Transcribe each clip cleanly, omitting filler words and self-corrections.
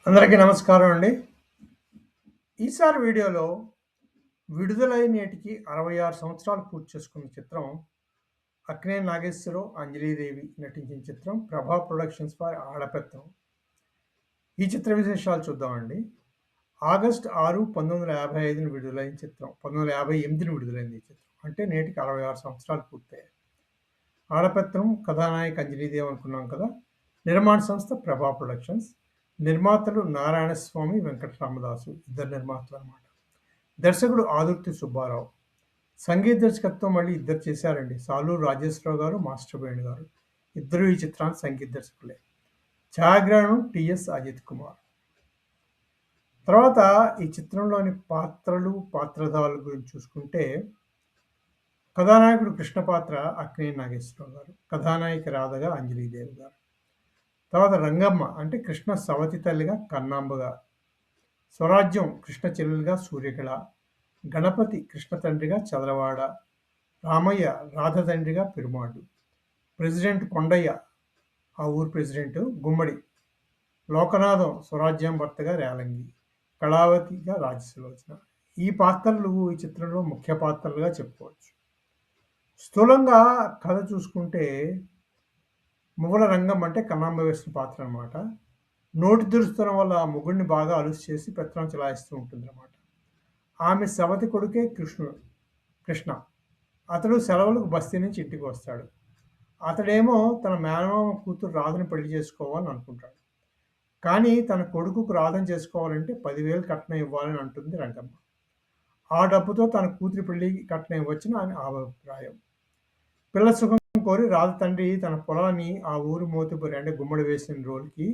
అందరికీ నమస్కారం అండి. ఈసారి వీడియోలో విడుదలై నేటికి 66 సంవత్సరాలు పూర్తి చేసుకున్న చిత్రం 'అక్కినేని నాగేశ్వరరావు, అంజలీదేవి' నటించిన చిత్రం 'ప్రభా ప్రొడక్షన్స్' వారి 'ఆడపెత్తనం'. ఈ చిత్ర విశేషాలు చూద్దామండి. ఆగస్టు 6, 1955న విడుదలైన చిత్రం. 1958న విడుదలైంది ఈ చిత్రం. అంటే నేటికి 66 సంవత్సరాలు పూర్తయ్యాయి. 'ఆడపెత్తనం' కథానాయక అంజలీదేవి అనుకున్నాం కదా! నిర్మాణ సంస్థ 'ప్రభా ప్రొడక్షన్స్'. నిర్మాతలు నారాయణస్వామి, వెంకటరామదాసు ఇద్దరు నిర్మాతలనమాట. దర్శకుడు ఆదుర్తి సుబ్బారావు. సంగీత దర్శకత్వం మళ్ళీ ఇద్దరు చేశారండి. సాలూరు రాజేశ్వరరావు గారు, మాస్టర్ వేణు గారు. ఇద్దరు ఈ చిత్రానికి సంగీత దర్శకులే. ఛాయాగ్రహణం టిఎస్ అజిత్ కుమార్. తర్వాత ఈ చిత్రంలోని పాత్రలు, పాత్రధారుల గురించి చూసుకుంటే కథానాయకుడు కృష్ణ పాత్ర అక్కినేని నాగేశ్వరరావు గారు. కథానాయిక రాధగా అంజలీదేవి గారు. తర్వాత రంగమ్మ అంటే కృష్ణ సవతి తల్లిగా కన్నాంబగా, స్వరాజ్యం కృష్ణ చెల్లెలుగా సూర్యకళ, గణపతి కృష్ణ తండ్రిగా చదలవాడ, రామయ్య రాధ తండ్రిగా పెరుమాడు, ప్రెసిడెంట్ కొండయ్య ఆ ఊరు ప్రెసిడెంట్ గుమ్మడి, లోకనాథం స్వరాజ్యం భర్తగా రేలంగి, కళావతిగా రాజసులోచన. ఈ పాత్రలు ఈ చిత్రంలో ముఖ్య పాత్రలుగా చెప్పుకోవచ్చు. స్థూలంగా కథ చూసుకుంటే మువ్వల రంగం అంటే కన్నాంబ వేసిన పాత్ర అనమాట. నోటి దురుస్తనం వల్ల మొగుడిని బాగా అలుసు చేసి పెత్తనం చెలాయిస్తూ ఉంటుందన్నమాట. ఆమె సవతి కొడుకే కృష్ణ. అతడు సెలవులకు బస్తీ నుంచి ఇంటికి వస్తాడు. అతడేమో తన మేనమామ కూతురు రాధను పెళ్లి చేసుకోవాలని అనుకుంటాడు. కానీ తన కొడుకుకు రాధను చేసుకోవాలంటే 10,000 కట్నం ఇవ్వాలని అంటుంది రంగమ్మ. ఆ డబ్బుతో తన కూతురి పెళ్లికి కట్నం ఇవ్వచ్చని ఆమె అభిప్రాయం. పిల్ల సుఖం కోరి రాధ తండ్రి తన పొలాన్ని ఆ ఊరు మోతుబరి అంటే గుమ్మడి వేసిన రోజుకి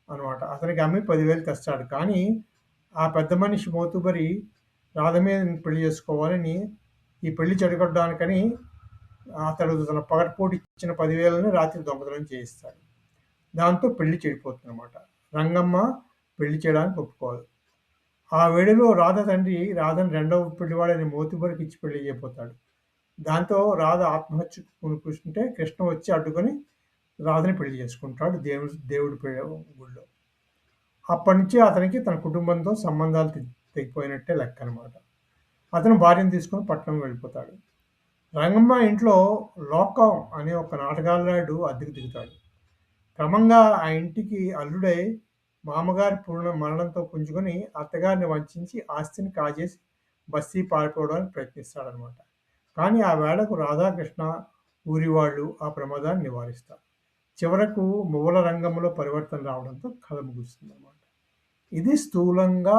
అనమాట అతనికి అమ్మి 10,000 తెస్తాడు. కానీ ఆ పెద్ద మనిషి మోతుబరి రాధ మీద పెళ్లి చేసుకోవాలని ఈ పెళ్లి చెడగొట్టడానికని అతడు తన పగటిపూట ఇచ్చిన 10,000ని రాత్రి దొంగతనం చేయిస్తాడు. దాంతో పెళ్లి చెడిపోతుంది అనమాట. రంగమ్మ పెళ్లి చేయడానికి ఒప్పుకోదు. ఆ వేడిలో రాధ తండ్రి రాధని రెండవ పెళ్లివాడని మోతుబరికి ఇచ్చి పెళ్లి చేయబోతాడు. దాంతో రాధ ఆత్మహత్య కూర్చుంటే కృష్ణ వచ్చి అడ్డుకొని రాధని పెళ్లి చేసుకుంటాడు దేవుడి గుడిలో. అప్పటి నుంచి అతనికి తన కుటుంబంతో సంబంధాలు తెగిపోయినట్టే లెక్క అనమాట. అతను భార్యను తీసుకొని పట్టణం వెళ్ళిపోతాడు. రంగమ్మ ఇంట్లో లోకం అనే ఒక నాటకాలనాయుడు అద్దెకు దిగుతాడు. క్రమంగా ఆ ఇంటికి అల్లుడై మామగారి మరణంతో పుంజుకొని అత్తగారిని వంచి ఆస్తిని కాజేసి బస్తీ పారిపోవడానికి ప్రయత్నిస్తాడనమాట. కానీ ఆ వేళకు రాధాకృష్ణ ఊరి వాళ్ళు ఆ ప్రమాదాన్ని నివారిస్తారు. చివరకు మువ్వల రంగంలో పరివర్తన రావడంతో కథ ముగుస్తుంది అన్నమాట. ఇది స్థూలంగా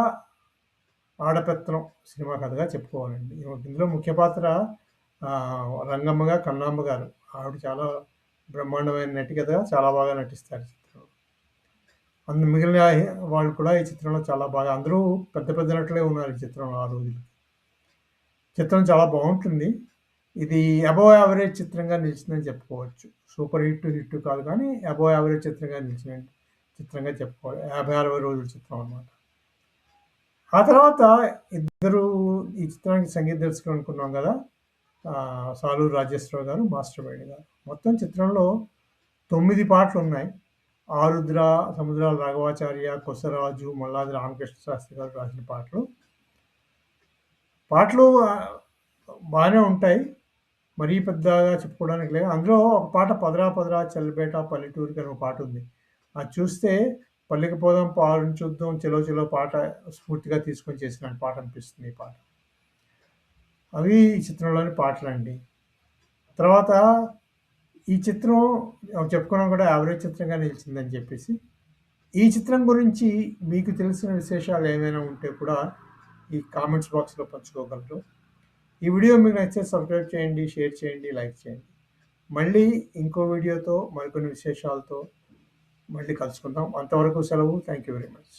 ఆడపెత్తనం సినిమా కథగా చెప్పుకోవాలండి. ఇందులో ముఖ్య పాత్ర రంగమ్మగా కన్నాంబ గారు. ఆవిడ చాలా బ్రహ్మాండమైన నటి కథగా చాలా బాగా నటిస్తారు చిత్రంలో. మిగిలిన వాళ్ళు కూడా ఈ చిత్రంలో చాలా బాగా అందరూ పెద్ద పెద్ద నటులే ఉన్నారు ఈ చిత్రంలో ఆ రోజులు. చిత్రం చాలా బాగుంటుంది. ఇది అబోవ్ యావరేజ్ చిత్రంగా నిలిచిందని చెప్పుకోవచ్చు. సూపర్ హిట్ కాదు కానీ అబోవ్ యావరేజ్ చిత్రంగా నిలిచిన చిత్రంగా చెప్పుకోవాలి. 50-60 రోజుల చిత్రం అనమాట. ఆ తర్వాత ఇద్దరు ఈ చిత్రానికి సంగీత దర్శకులు అనుకున్నాం కదా, సాలూరు రాజేశ్వరరావు గారు, మాస్టర్ వేణు గారు. మొత్తం చిత్రంలో 9 పాటలు ఉన్నాయి. ఆరుద్ర, సముద్రాల రాఘవాచార్య, కొసరాజు, మల్లాది రామకృష్ణ శాస్త్రి గారు రాసిన పాటలు బాగానే ఉంటాయి. మరీ పెద్దగా చెప్పుకోవడానికి లేదు. అందులో ఒక పాట పదరా పదరా చల్లబేట పల్లెటూరికి అని ఒక పాట ఉంది. అది చూస్తే పల్లెకి పోదాం పాలను చూద్దాం చెలో చెలో పాట స్ఫూర్తిగా తీసుకొని చేసిన పాట అనిపిస్తుంది ఈ పాట. అవి ఈ చిత్రంలోని పాటలండి. తర్వాత ఈ చిత్రం చెప్పుకున్నాం కూడా యావరేజ్ చిత్రంగా నిలిచిందని చెప్పేసి. ఈ చిత్రం గురించి మీకు తెలిసిన విశేషాలు ఏమైనా ఉంటే కూడా ఈ కామెంట్స్ బాక్స్లో పంచుకోగలరు. ఈ వీడియో మీకు నచ్చితే సబ్స్క్రైబ్ చేయండి, షేర్ చేయండి, లైక్ చేయండి. మళ్ళీ ఇంకో వీడియోతో మరికొన్ని విశేషాలతో మళ్ళీ కలుసుకుందాం. అంతవరకు సెలవు. Thank you very much.